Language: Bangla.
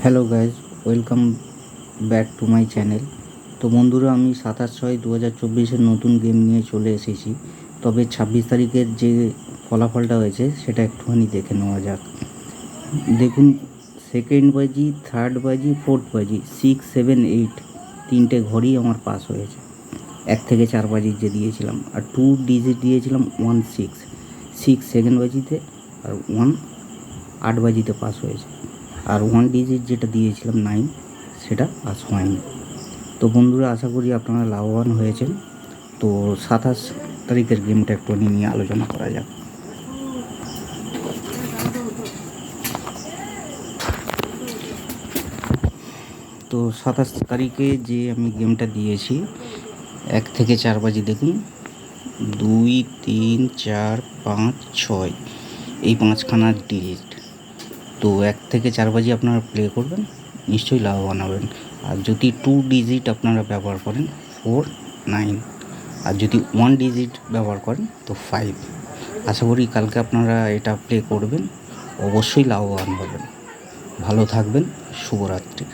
Hello guys, welcome back to my channel. তো বন্ধুরা, আমি 27/6/2024 নতুন গেম নিয়ে চলে এসেছি। তবে 26 তারিখের যে ফলাফলটা হয়েছে সেটা একটুখানি দেখে নেওয়া যাক। দেখুন, সেকেন্ড বাজি, থার্ড বাজি, ফোর্থ বাজি, 6, 7, 8 তিনটে ঘরই আমার পাস হয়েছে। 1 থেকে 4 বাজির যে দিয়েছিলাম, আর 2 ডিজিট দিয়েছিলাম 1, 6, 6 সেকেন্ড বাজিতে, আর 8 বাজিতে পাস হয়েছে। আর 1 ডিজিট যেটা দিয়েছিলাম 9, সেটা পাস হয়নি। তো বন্ধুরা, আশা করি আপনারা লাভবান হয়েছেন। তো 27 তারিখের গেমটা একটু নিয়ে আলোচনা করা যাক। তো 27 তারিখে যে আমি গেমটা দিয়েছি, 1 থেকে 4 বাজি, দেখুন 2, 3, 4, 5, 6, এই 5খানার ডিজিট। তো 1 থেকে 4 বাজি আপনারা প্লে করবেন, নিশ্চয়ই লাভবান হবেন। আর যদি 2 ডিজিট আপনারা ব্যবহার করেন, 4, 9, আর যদি 1 ডিজিট ব্যবহার করেন তো 5। আশা করি কালকে আপনারা এটা প্লে করবেন, অবশ্যই লাভবান হবেন। ভালো থাকবেন, শুভরাত্রি।